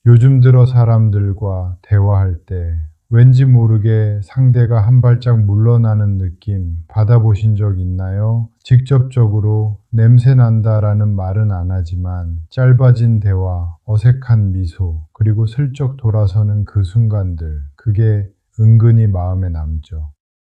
요즘 들어 사람들과 대화할 때 왠지 모르게 상대가 한 발짝 물러나는 느낌 받아보신 적 있나요? 직접적으로 냄새 난다라는 말은 안 하지만 짧아진 대화, 어색한 미소, 그리고 슬쩍 돌아서는 그 순간들, 그게 은근히 마음에 남죠.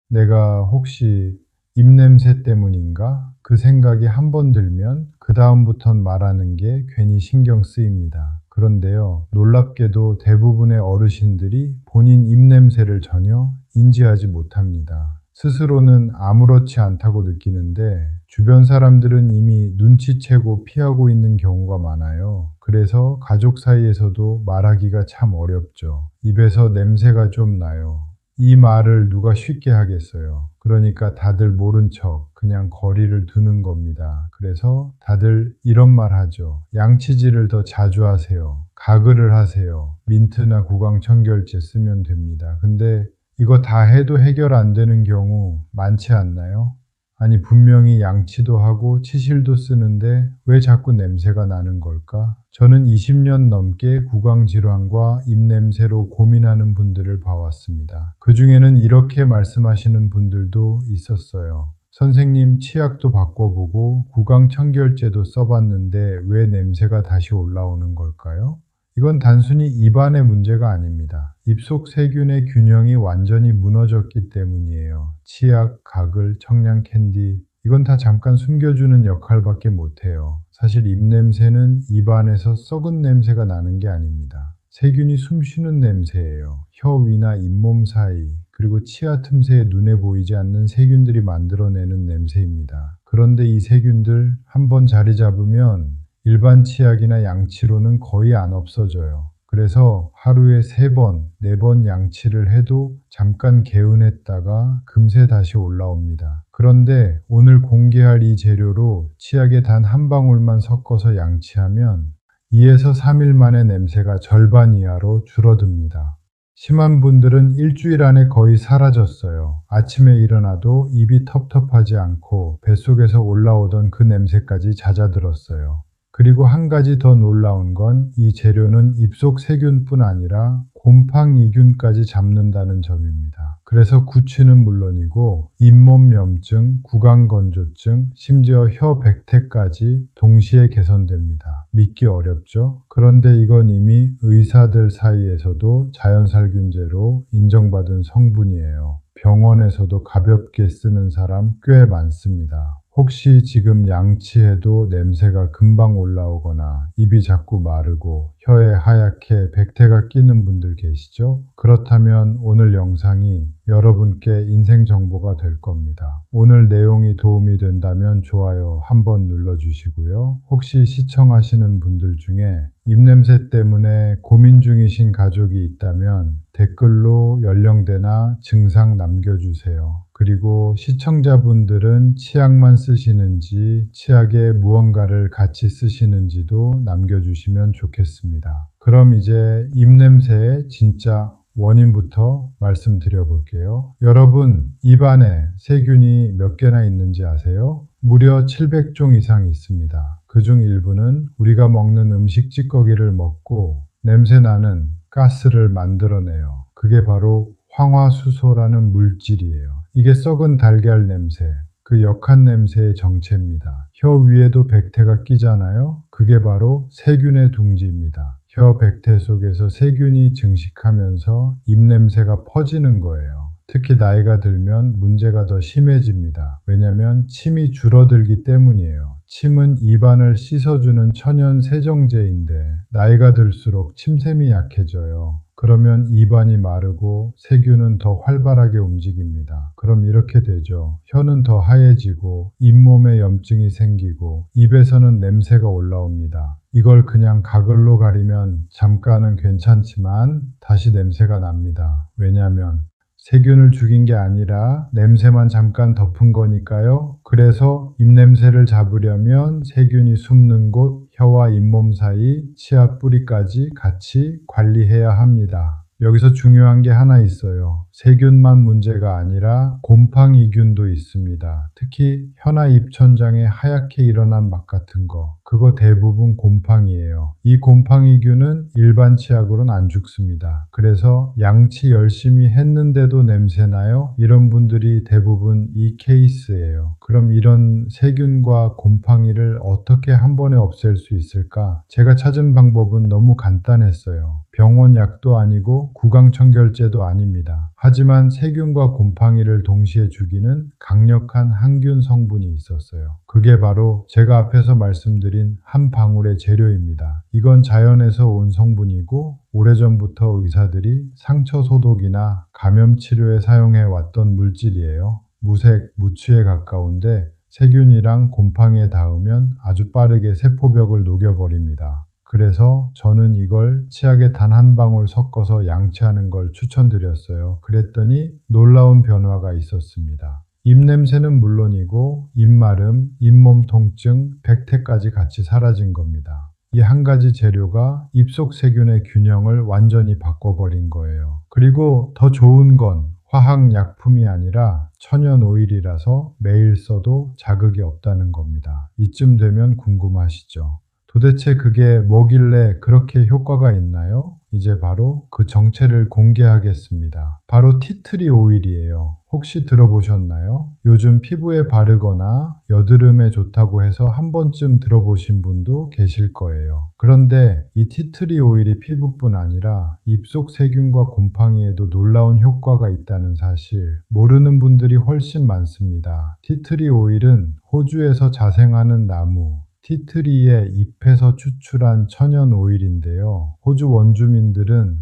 내가 혹시 입냄새 때문인가? 그 생각이 한 번 들면 그 다음부턴 말하는 게 괜히 신경 쓰입니다. 그런데요, 놀랍게도 대부분의 어르신들이 본인 입냄새를 전혀 인지하지 못합니다. 스스로는 아무렇지 않다고 느끼는데 주변 사람들은 이미 눈치채고 피하고 있는 경우가 많아요. 그래서 가족 사이에서도 말하기가 참 어렵죠. 입에서 냄새가 좀 나요. 이 말을 누가 쉽게 하겠어요. 그러니까 다들 모른 척 그냥 거리를 두는 겁니다. 그래서 다들 이런 말 하죠. 양치질을 더 자주 하세요. 가글을 하세요. 민트나 구강청결제 쓰면 됩니다. 근데 이거 다 해도 해결 안 되는 경우 많지 않나요? 아니, 분명히 양치도 하고 치실도 쓰는데 왜 자꾸 냄새가 나는 걸까? 저는 20년 넘게 구강질환과 입냄새로 고민하는 분들을 봐왔습니다. 그 중에는 이렇게 말씀하시는 분들도 있었어요. 선생님, 치약도 바꿔보고 구강청결제도 써봤는데 왜 냄새가 다시 올라오는 걸까요? 이건 단순히 입안의 문제가 아닙니다. 입속 세균의 균형이 완전히 무너졌기 때문이에요. 치약, 가글, 청량 캔디, 이건 다 잠깐 숨겨주는 역할밖에 못해요. 사실 입냄새는 입안에서 썩은 냄새가 나는 게 아닙니다. 세균이 숨쉬는 냄새예요. 혀 위나 잇몸 사이, 그리고 치아 틈새에 눈에 보이지 않는 세균들이 만들어내는 냄새입니다. 그런데 이 세균들 한번 자리 잡으면 일반 치약이나 양치로는 거의 안 없어져요. 그래서 하루에 3번, 4번 양치를 해도 잠깐 개운했다가 금세 다시 올라옵니다. 그런데 오늘 공개할 이 재료로 치약에 단 한 방울만 섞어서 양치하면 2에서 3일 만에 냄새가 절반 이하로 줄어듭니다. 심한 분들은 일주일 안에 거의 사라졌어요. 아침에 일어나도 입이 텁텁하지 않고 뱃속에서 올라오던 그 냄새까지 잦아들었어요. 그리고 한 가지 더 놀라운 건 이 재료는 입속 세균뿐 아니라 곰팡이균까지 잡는다는 점입니다. 그래서 구취는 물론이고 잇몸 염증, 구강건조증, 심지어 혀 백태까지 동시에 개선됩니다. 믿기 어렵죠? 그런데 이건 이미 의사들 사이에서도 자연살균제로 인정받은 성분이에요. 병원에서도 가볍게 쓰는 사람 꽤 많습니다. 혹시 지금 양치해도 냄새가 금방 올라오거나 입이 자꾸 마르고 혀에 하얗게 백태가 끼는 분들 계시죠? 그렇다면 오늘 영상이 여러분께 인생 정보가 될 겁니다. 오늘 내용이 도움이 된다면 좋아요 한번 눌러주시고요. 혹시 시청하시는 분들 중에 입냄새 때문에 고민 중이신 가족이 있다면 댓글로 연령대나 증상 남겨주세요. 그리고 시청자분들은 치약만 쓰시는지 치약에 무언가를 같이 쓰시는지도 남겨주시면 좋겠습니다. 그럼 이제 입냄새의 진짜 원인부터 말씀드려 볼게요. 여러분, 입안에 세균이 몇 개나 있는지 아세요? 무려 700종 이상 있습니다. 그중 일부는 우리가 먹는 음식 찌꺼기를 먹고 냄새나는 가스를 만들어내요. 그게 바로 황화수소라는 물질이에요. 이게 썩은 달걀 냄새, 그 역한 냄새의 정체입니다. 혀 위에도 백태가 끼잖아요. 그게 바로 세균의 둥지입니다. 혀 백태 속에서 세균이 증식하면서 입냄새가 퍼지는 거예요. 특히 나이가 들면 문제가 더 심해집니다. 왜냐하면 침이 줄어들기 때문이에요. 침은 입안을 씻어주는 천연 세정제인데 나이가 들수록 침샘이 약해져요. 그러면 입안이 마르고 세균은 더 활발하게 움직입니다. 그럼 이렇게 되죠. 혀는 더 하얘지고 잇몸에 염증이 생기고 입에서는 냄새가 올라옵니다. 이걸 그냥 가글로 가리면 잠깐은 괜찮지만 다시 냄새가 납니다. 왜냐하면 세균을 죽인 게 아니라 냄새만 잠깐 덮은 거니까요. 그래서 입냄새를 잡으려면 세균이 숨는 곳, 혀와 잇몸 사이, 치아 뿌리까지 같이 관리해야 합니다. 여기서 중요한 게 하나 있어요. 세균만 문제가 아니라 곰팡이균도 있습니다. 특히 혀나 입천장에 하얗게 일어난 막 같은 거, 그거 대부분 곰팡이예요. 이 곰팡이균은 일반 치약으로는 안 죽습니다. 그래서 양치 열심히 했는데도 냄새나요? 이런 분들이 대부분 이 케이스예요. 그럼 이런 세균과 곰팡이를 어떻게 한 번에 없앨 수 있을까? 제가 찾은 방법은 너무 간단했어요. 병원 약도 아니고 구강청결제도 아닙니다. 하지만 세균과 곰팡이를 동시에 죽이는 강력한 항균 성분이 있었어요. 그게 바로 제가 앞에서 말씀드린 한 방울의 재료입니다. 이건 자연에서 온 성분이고 오래전부터 의사들이 상처 소독이나 감염 치료에 사용해 왔던 물질이에요. 무색, 무취에 가까운데 세균이랑 곰팡이에 닿으면 아주 빠르게 세포벽을 녹여버립니다. 그래서 저는 이걸 치약에 단 한 방울 섞어서 양치하는 걸 추천드렸어요. 그랬더니 놀라운 변화가 있었습니다. 입냄새는 물론이고 입마름, 잇몸 통증, 백태까지 같이 사라진 겁니다. 이 한 가지 재료가 입속 세균의 균형을 완전히 바꿔버린 거예요. 그리고 더 좋은 건 화학약품이 아니라 천연 오일이라서 매일 써도 자극이 없다는 겁니다. 이쯤 되면 궁금하시죠? 도대체 그게 뭐길래 그렇게 효과가 있나요? 이제 바로 그 정체를 공개하겠습니다. 바로 티트리 오일이에요. 혹시 들어보셨나요? 요즘 피부에 바르거나 여드름에 좋다고 해서 한 번쯤 들어보신 분도 계실 거예요. 그런데 이 티트리 오일이 피부뿐 아니라 입속 세균과 곰팡이에도 놀라운 효과가 있다는 사실 모르는 분들이 훨씬 많습니다. 티트리 오일은 호주에서 자생하는 나무 티트리의 잎에서 추출한 천연 오일인데요. 호주 원주민들은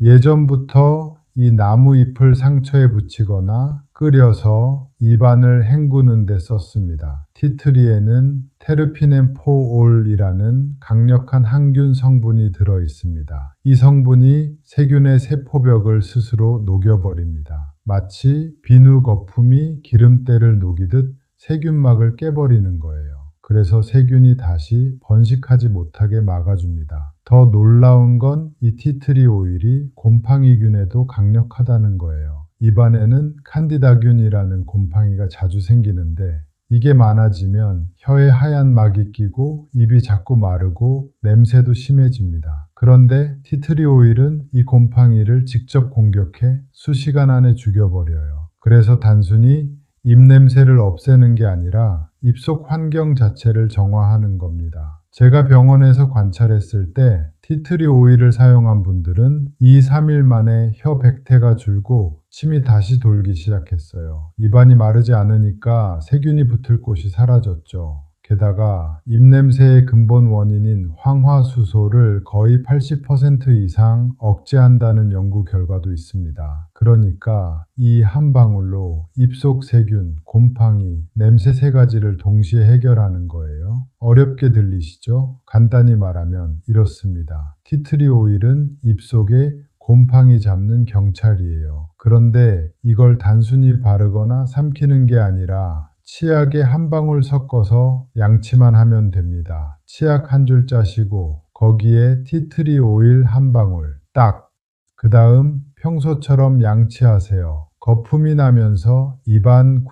예전부터 이 나무 잎을 상처에 붙이거나 끓여서 입안을 헹구는 데 썼습니다. 티트리에는 테르피넨포올이라는 강력한 항균 성분이 들어 있습니다. 이 성분이 세균의 세포벽을 스스로 녹여버립니다. 마치 비누 거품이 기름때를 녹이듯 세균막을 깨버리는 거예요. 그래서 세균이 다시 번식하지 못하게 막아줍니다. 더 놀라운 건 이 티트리 오일이 곰팡이균에도 강력하다는 거예요. 입안에는 칸디다균이라는 곰팡이가 자주 생기는데 이게 많아지면 혀에 하얀 막이 끼고 입이 자꾸 마르고 냄새도 심해집니다. 그런데 티트리 오일은 이 곰팡이를 직접 공격해 수시간 안에 죽여버려요. 그래서 단순히 입냄새를 없애는 게 아니라 입속 환경 자체를 정화하는 겁니다. 제가 병원에서 관찰했을 때 티트리 오일을 사용한 분들은 2, 3일 만에 혀 백태가 줄고 침이 다시 돌기 시작했어요. 입안이 마르지 않으니까 세균이 붙을 곳이 사라졌죠. 게다가 입냄새의 근본 원인인 황화수소를 거의 80% 이상 억제한다는 연구 결과도 있습니다. 그러니까 이 한 방울로 입속 세균, 곰팡이, 냄새 세 가지를 동시에 해결하는 거예요. 어렵게 들리시죠? 간단히 말하면 이렇습니다. 티트리 오일은 입속에 곰팡이 잡는 경찰이에요. 그런데 이걸 단순히 바르거나 삼키는 게 아니라 치약에 한 방울 섞어서 양치만 하면 됩니다. 치약 한 줄 짜시고 거기에 티트리 오일 한 방울 딱! 그 다음 평소처럼 양치하세요. 거품이 나면서 입안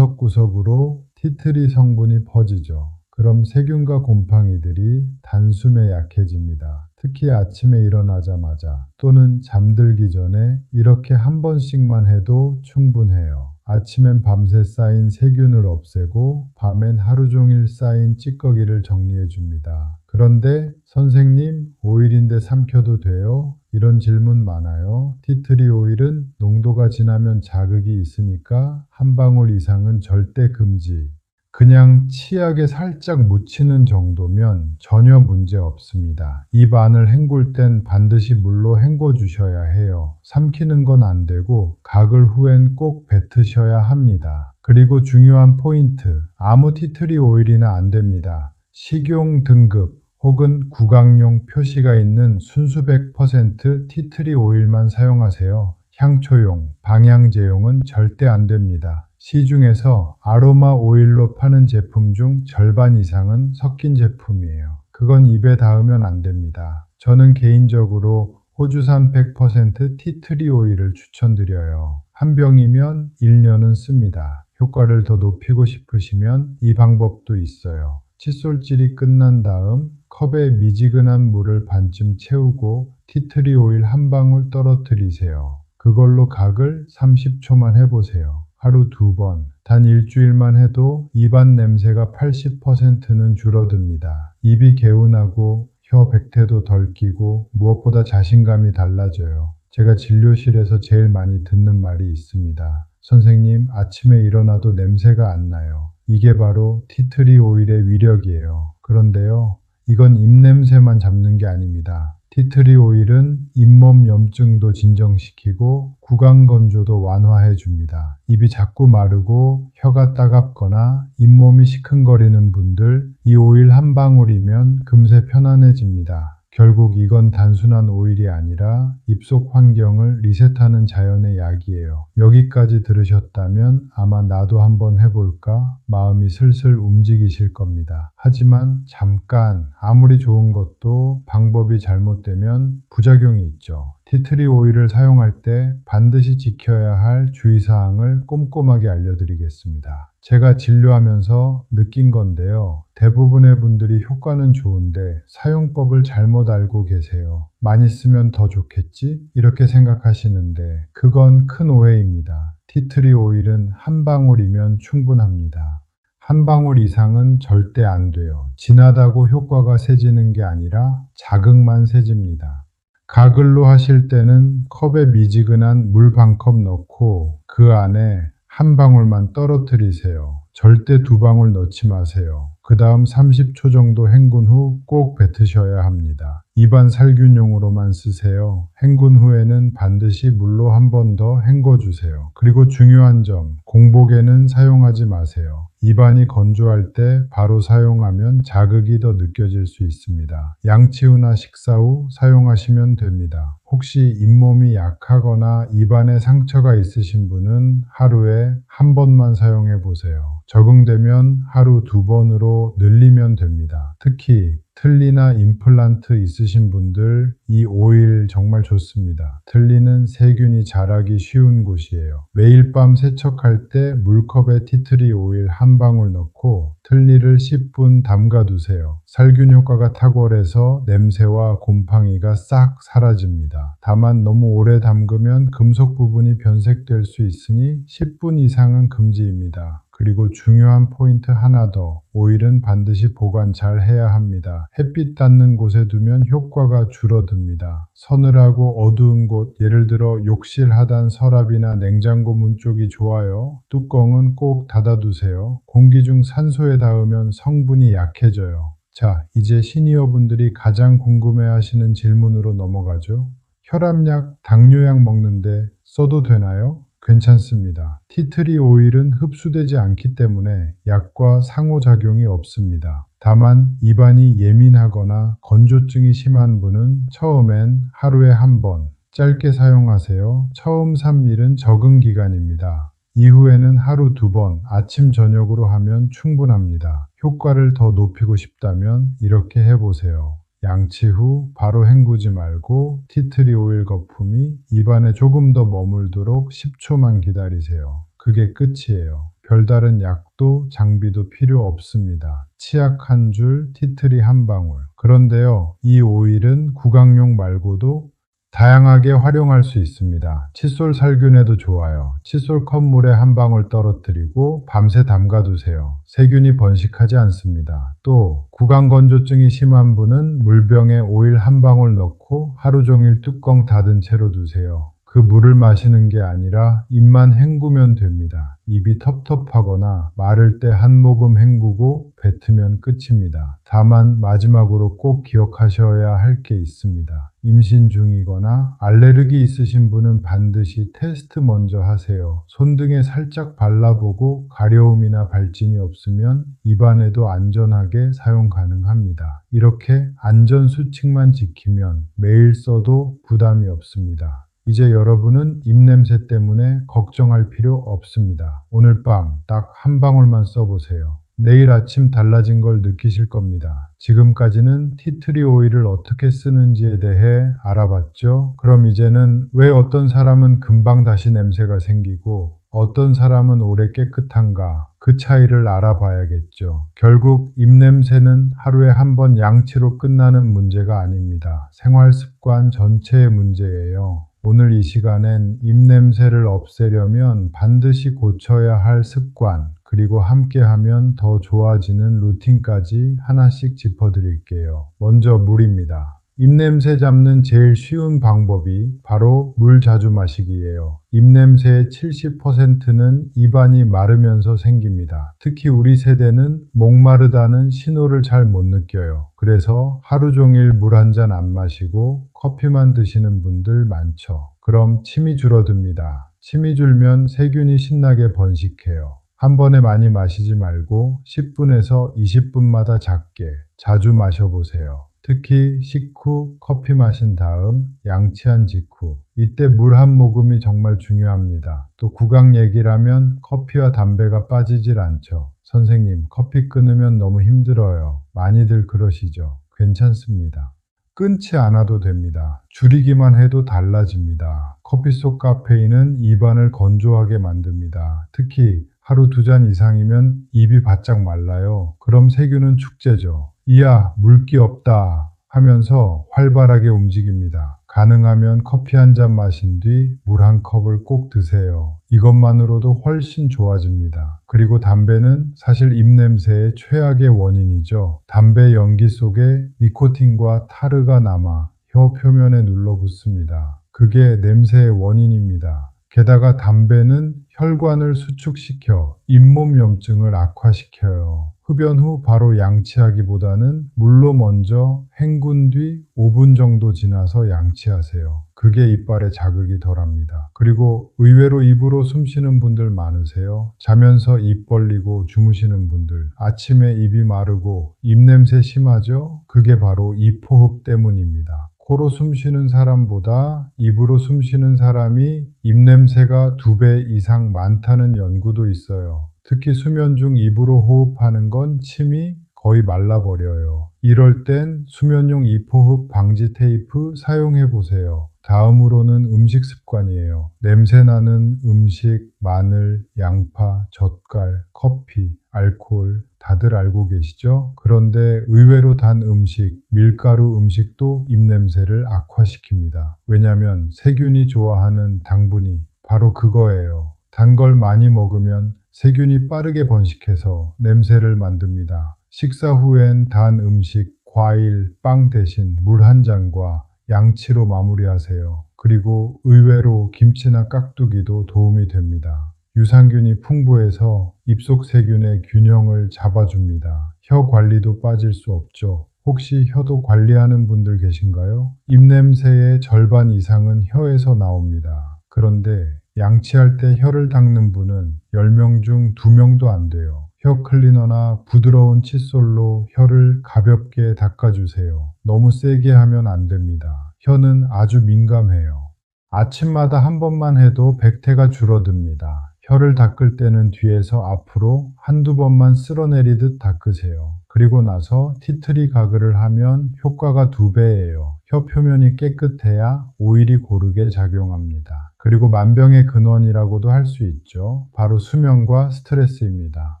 구석구석으로 티트리 성분이 퍼지죠. 그럼 세균과 곰팡이들이 단숨에 약해집니다. 특히 아침에 일어나자마자 또는 잠들기 전에 이렇게 한 번씩만 해도 충분해요. 아침엔 밤새 쌓인 세균을 없애고 밤엔 하루 종일 쌓인 찌꺼기를 정리해 줍니다. 그런데 선생님, 오일인데 삼켜도 돼요? 이런 질문 많아요. 티트리 오일은 농도가 진하면 자극이 있으니까 한 방울 이상은 절대 금지. 그냥 치약에 살짝 묻히는 정도면 전혀 문제 없습니다. 입 안을 헹굴 땐 반드시 물로 헹궈 주셔야 해요. 삼키는 건 안 되고 가글 후엔 꼭 뱉으셔야 합니다. 그리고 중요한 포인트, 아무 티트리 오일이나 안 됩니다. 식용 등급 혹은 구강용 표시가 있는 순수 100% 티트리 오일만 사용하세요. 향초용, 방향제용은 절대 안 됩니다. 시중에서 아로마 오일로 파는 제품 중 절반 이상은 섞인 제품이에요. 그건 입에 닿으면 안 됩니다. 저는 개인적으로 호주산 100% 티트리 오일을 추천드려요. 한 병이면 1년은 씁니다. 효과를 더 높이고 싶으시면 이 방법도 있어요. 칫솔질이 끝난 다음 컵에 미지근한 물을 반쯤 채우고 티트리 오일 한 방울 떨어뜨리세요. 그걸로 각을 30초만 해보세요. 하루 2번, 단 일주일만 해도 입안 냄새가 80%는 줄어듭니다. 입이 개운하고 혀 백태도 덜 끼고 무엇보다 자신감이 달라져요. 제가 진료실에서 제일 많이 듣는 말이 있습니다. 선생님, 아침에 일어나도 냄새가 안 나요. 이게 바로 티트리 오일의 위력이에요. 그런데요, 이건 입냄새만 잡는 게 아닙니다. 티트리 오일은 잇몸 염증도 진정시키고 구강 건조도 완화해 줍니다. 입이 자꾸 마르고 혀가 따갑거나 잇몸이 시큰거리는 분들, 이 오일 한 방울이면 금세 편안해집니다. 결국 이건 단순한 오일이 아니라 입속 환경을 리셋하는 자연의 약이에요. 여기까지 들으셨다면 아마 나도 한번 해볼까 마음이 슬슬 움직이실 겁니다. 하지만 잠깐, 아무리 좋은 것도 방법이 잘못되면 부작용이 있죠. 티트리 오일을 사용할 때 반드시 지켜야 할 주의사항을 꼼꼼하게 알려드리겠습니다. 제가 진료하면서 느낀 건데요. 대부분의 분들이 효과는 좋은데 사용법을 잘못 알고 계세요. 많이 쓰면 더 좋겠지? 이렇게 생각하시는데 그건 큰 오해입니다. 티트리 오일은 한 방울이면 충분합니다. 한 방울 이상은 절대 안 돼요. 진하다고 효과가 세지는 게 아니라 자극만 세집니다. 가글로 하실 때는 컵에 미지근한 물 반 컵 넣고 그 안에 한 방울만 떨어뜨리세요. 절대 2방울 넣지 마세요. 그 다음 30초 정도 헹군 후 꼭 뱉으셔야 합니다. 입안 살균용으로만 쓰세요. 헹군 후에는 반드시 물로 한 번 더 헹궈주세요. 그리고 중요한 점, 공복에는 사용하지 마세요. 입안이 건조할 때 바로 사용하면 자극이 더 느껴질 수 있습니다. 양치 후나 식사 후 사용하시면 됩니다. 혹시 잇몸이 약하거나 입안에 상처가 있으신 분은 하루에 한 번만 사용해 보세요. 적응되면 하루 2번으로 늘리면 됩니다. 특히 틀니나 임플란트 있으신 분들 이 오일 정말 좋습니다. 틀니는 세균이 자라기 쉬운 곳이에요. 매일 밤 세척할 때 물컵에 티트리 오일 한 방울 넣고 틀니를 10분 담가 두세요. 살균 효과가 탁월해서 냄새와 곰팡이가 싹 사라집니다. 다만 너무 오래 담그면 금속 부분이 변색될 수 있으니 10분 이상은 금지입니다. 그리고 중요한 포인트 하나 더, 오일은 반드시 보관 잘 해야 합니다. 햇빛 닿는 곳에 두면 효과가 줄어듭니다. 서늘하고 어두운 곳, 예를 들어 욕실 하단 서랍이나 냉장고 문 쪽이 좋아요. 뚜껑은 꼭 닫아두세요. 공기 중 산소에 닿으면 성분이 약해져요. 자, 이제 시니어분들이 가장 궁금해하시는 질문으로 넘어가죠. 혈압약, 당뇨약 먹는데 써도 되나요? 괜찮습니다. 티트리 오일은 흡수되지 않기 때문에 약과 상호작용이 없습니다. 다만 입안이 예민하거나 건조증이 심한 분은 처음엔 하루에 한 번 짧게 사용하세요. 처음 3일은 적응 기간입니다. 이후에는 하루 2번 아침 저녁으로 하면 충분합니다. 효과를 더 높이고 싶다면 이렇게 해보세요. 양치 후 바로 헹구지 말고 티트리 오일 거품이 입안에 조금 더 머물도록 10초만 기다리세요. 그게 끝이에요. 별다른 약도 장비도 필요 없습니다. 치약 한 줄, 티트리 한 방울. 그런데요, 이 오일은 구강용 말고도 다양하게 활용할 수 있습니다. 칫솔 살균에도 좋아요. 칫솔 컵물에 한 방울 떨어뜨리고 밤새 담가두세요. 세균이 번식하지 않습니다. 또 구강 건조증이 심한 분은 물병에 오일 한 방울 넣고 하루 종일 뚜껑 닫은 채로 두세요. 그 물을 마시는 게 아니라 입만 헹구면 됩니다. 입이 텁텁하거나 마를 때 한 모금 헹구고 뱉으면 끝입니다. 다만 마지막으로 꼭 기억하셔야 할 게 있습니다. 임신 중이거나 알레르기 있으신 분은 반드시 테스트 먼저 하세요. 손등에 살짝 발라보고 가려움이나 발진이 없으면 입안에도 안전하게 사용 가능합니다. 이렇게 안전 수칙만 지키면 매일 써도 부담이 없습니다. 이제 여러분은 입냄새 때문에 걱정할 필요 없습니다. 오늘 밤 딱 한 방울만 써보세요. 내일 아침 달라진 걸 느끼실 겁니다. 지금까지는 티트리 오일을 어떻게 쓰는지에 대해 알아봤죠? 그럼 이제는 왜 어떤 사람은 금방 다시 냄새가 생기고 어떤 사람은 오래 깨끗한가? 그 차이를 알아봐야겠죠. 결국 입냄새는 하루에 한 번 양치로 끝나는 문제가 아닙니다. 생활 습관 전체의 문제예요. 오늘 이 시간엔 입냄새를 없애려면 반드시 고쳐야 할 습관, 그리고 함께하면 더 좋아지는 루틴까지 하나씩 짚어드릴게요. 먼저 물입니다. 입냄새 잡는 제일 쉬운 방법이 바로 물 자주 마시기예요. 입냄새의 70%는 입안이 마르면서 생깁니다. 특히 우리 세대는 목마르다는 신호를 잘 못 느껴요. 그래서 하루 종일 물 한 잔 안 마시고 커피만 드시는 분들 많죠. 그럼 침이 줄어듭니다. 침이 줄면 세균이 신나게 번식해요. 한 번에 많이 마시지 말고 10분에서 20분마다 작게 자주 마셔보세요. 특히 식후 커피 마신 다음 양치한 직후 이때 물 한 모금이 정말 중요합니다. 또 구강 얘기라면 커피와 담배가 빠지질 않죠. 선생님, 커피 끊으면 너무 힘들어요. 많이들 그러시죠? 괜찮습니다. 끊지 않아도 됩니다. 줄이기만 해도 달라집니다. 커피 속 카페인은 입안을 건조하게 만듭니다. 특히 하루 2잔 이상이면 입이 바짝 말라요. 그럼 세균은 축제죠. 이야, 물기 없다 하면서 활발하게 움직입니다. 가능하면 커피 한 잔 마신 뒤 물 한 컵을 꼭 드세요. 이것만으로도 훨씬 좋아집니다. 그리고 담배는 사실 입냄새의 최악의 원인이죠. 담배 연기 속에 니코틴과 타르가 남아 혀 표면에 눌러붙습니다. 그게 냄새의 원인입니다. 게다가 담배는 혈관을 수축시켜 잇몸 염증을 악화시켜요. 흡연 후 바로 양치하기보다는 물로 먼저 헹군 뒤 5분 정도 지나서 양치하세요. 그게 이빨에 자극이 덜합니다. 그리고 의외로 입으로 숨 쉬는 분들 많으세요. 자면서 입 벌리고 주무시는 분들, 아침에 입이 마르고 입냄새 심하죠? 그게 바로 입호흡 때문입니다. 코로 숨 쉬는 사람보다 입으로 숨 쉬는 사람이 입냄새가 2배 이상 많다는 연구도 있어요. 특히 수면 중 입으로 호흡하는 건 침이 거의 말라버려요. 이럴 땐 수면용 입호흡 방지 테이프 사용해 보세요. 다음으로는 음식 습관이에요. 냄새나는 음식, 마늘, 양파, 젓갈, 커피, 알코올 다들 알고 계시죠? 그런데 의외로 단 음식, 밀가루 음식도 입냄새를 악화시킵니다. 왜냐하면 세균이 좋아하는 당분이 바로 그거예요. 단 걸 많이 먹으면 세균이 빠르게 번식해서 냄새를 만듭니다. 식사 후엔 단 음식, 과일, 빵 대신 물 한 잔과 양치로 마무리하세요. 그리고 의외로 김치나 깍두기도 도움이 됩니다. 유산균이 풍부해서 입속 세균의 균형을 잡아줍니다. 혀 관리도 빠질 수 없죠. 혹시 혀도 관리하는 분들 계신가요? 입냄새의 절반 이상은 혀에서 나옵니다. 그런데 양치할 때 혀를 닦는 분은 10명 중 2명도 안 돼요. 혀 클리너나 부드러운 칫솔로 혀를 가볍게 닦아주세요. 너무 세게 하면 안 됩니다. 혀는 아주 민감해요. 아침마다 한 번만 해도 백태가 줄어듭니다. 혀를 닦을 때는 뒤에서 앞으로 한두 번만 쓸어내리듯 닦으세요. 그리고 나서 티트리 가글을 하면 효과가 2배예요. 혀 표면이 깨끗해야 오일이 고르게 작용합니다. 그리고 만병의 근원이라고도 할 수 있죠. 바로 수면과 스트레스입니다.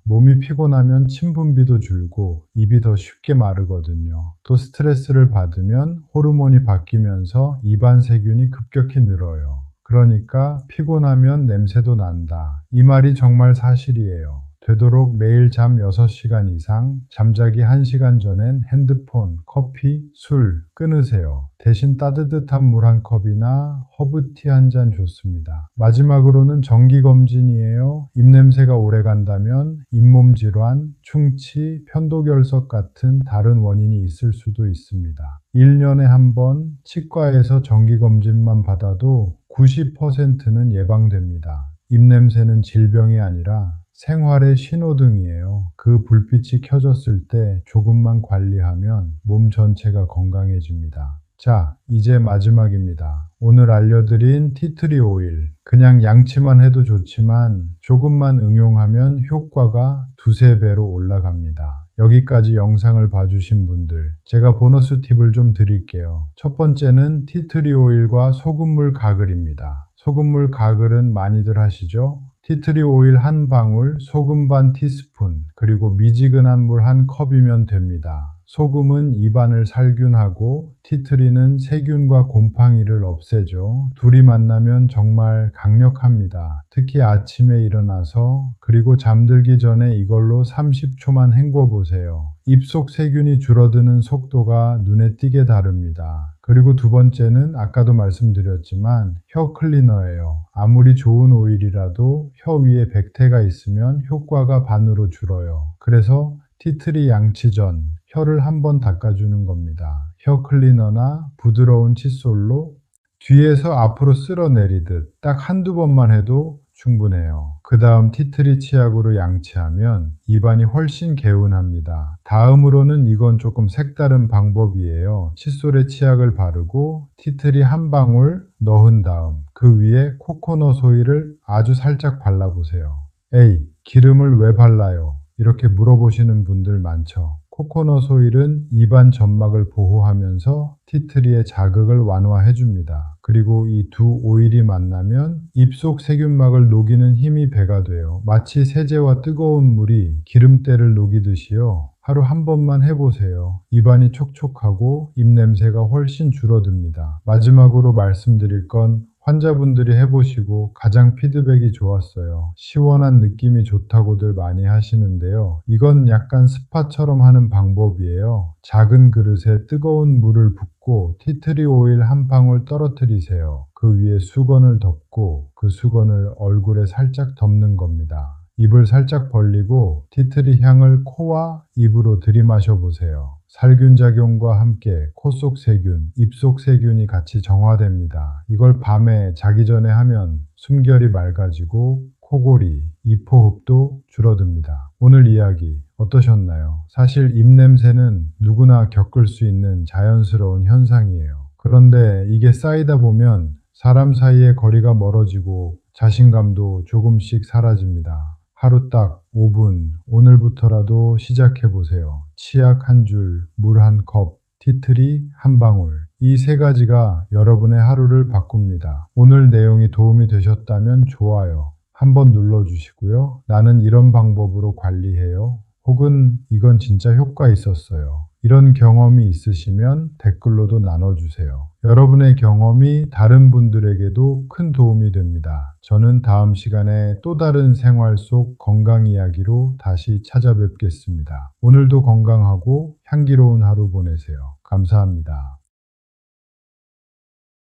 몸이 피곤하면 침 분비도 줄고 입이 더 쉽게 마르거든요. 또 스트레스를 받으면 호르몬이 바뀌면서 입안 세균이 급격히 늘어요. 그러니까 피곤하면 냄새도 난다. 이 말이 정말 사실이에요. 되도록 매일 잠 6시간 이상, 잠자기 1시간 전엔 핸드폰, 커피, 술 끊으세요. 대신 따뜻한 물 한 컵이나 허브티 한 잔 좋습니다. 마지막으로는 정기검진이에요. 입냄새가 오래 간다면 잇몸 질환, 충치, 편도결석 같은 다른 원인이 있을 수도 있습니다. 1년에 한 번 치과에서 정기검진만 받아도 90%는 예방됩니다. 입냄새는 질병이 아니라 생활의 신호등이에요. 그 불빛이 켜졌을 때 조금만 관리하면 몸 전체가 건강해집니다. 자, 이제 마지막입니다. 오늘 알려드린 티트리 오일, 그냥 양치만 해도 좋지만 조금만 응용하면 효과가 두세 배로 올라갑니다. 여기까지 영상을 봐주신 분들, 제가 보너스 팁을 좀 드릴게요. 첫 번째는 티트리 오일과 소금물 가글입니다. 소금물 가글은 많이들 하시죠? 티트리 오일 한 방울, 소금 반 티스푼, 그리고 미지근한 물 한 컵이면 됩니다. 소금은 입안을 살균하고 티트리는 세균과 곰팡이를 없애죠. 둘이 만나면 정말 강력합니다. 특히 아침에 일어나서 그리고 잠들기 전에 이걸로 30초만 헹궈 보세요. 입속 세균이 줄어드는 속도가 눈에 띄게 다릅니다. 그리고 두 번째는 아까도 말씀드렸지만 혀 클리너예요. 아무리 좋은 오일이라도 혀 위에 백태가 있으면 효과가 반으로 줄어요. 그래서 티트리 양치 전 혀를 한번 닦아주는 겁니다. 혀 클리너나 부드러운 칫솔로 뒤에서 앞으로 쓸어내리듯 딱 한두 번만 해도 충분해요. 그 다음 티트리 치약으로 양치하면 입안이 훨씬 개운합니다. 다음으로는 이건 조금 색다른 방법이에요. 칫솔에 치약을 바르고 티트리 한 방울 넣은 다음 그 위에 코코넛 오일을 아주 살짝 발라보세요. 에이, 기름을 왜 발라요? 이렇게 물어보시는 분들 많죠. 코코넛 오일은 입안 점막을 보호하면서 티트리의 자극을 완화해 줍니다. 그리고 이 두 오일이 만나면 입속 세균막을 녹이는 힘이 배가 돼요. 마치 세제와 뜨거운 물이 기름때를 녹이듯이요. 하루 한 번만 해보세요. 입안이 촉촉하고 입냄새가 훨씬 줄어듭니다. 마지막으로 말씀드릴 건 환자분들이 해보시고 가장 피드백이 좋았어요. 시원한 느낌이 좋다고들 많이 하시는데요. 이건 약간 스파처럼 하는 방법이에요. 작은 그릇에 뜨거운 물을 붓고 티트리 오일 한 방울 떨어뜨리세요. 그 위에 수건을 덮고 그 수건을 얼굴에 살짝 덮는 겁니다. 입을 살짝 벌리고 티트리 향을 코와 입으로 들이마셔 보세요. 살균 작용과 함께 코 속 세균, 입 속 세균이 같이 정화됩니다. 이걸 밤에 자기 전에 하면 숨결이 맑아지고 코골이, 입호흡도 줄어듭니다. 오늘 이야기 어떠셨나요? 사실 입냄새는 누구나 겪을 수 있는 자연스러운 현상이에요. 그런데 이게 쌓이다 보면 사람 사이의 거리가 멀어지고 자신감도 조금씩 사라집니다. 하루 딱 5분, 오늘부터라도 시작해보세요. 치약 한 줄, 물 한 컵, 티트리 한 방울. 이 세 가지가 여러분의 하루를 바꿉니다. 오늘 내용이 도움이 되셨다면 좋아요 한번 눌러주시고요. 나는 이런 방법으로 관리해요. 혹은 이건 진짜 효과 있었어요. 이런 경험이 있으시면 댓글로도 나눠주세요. 여러분의 경험이 다른 분들에게도 큰 도움이 됩니다. 저는 다음 시간에 또 다른 생활 속 건강 이야기로 다시 찾아뵙겠습니다. 오늘도 건강하고 향기로운 하루 보내세요. 감사합니다.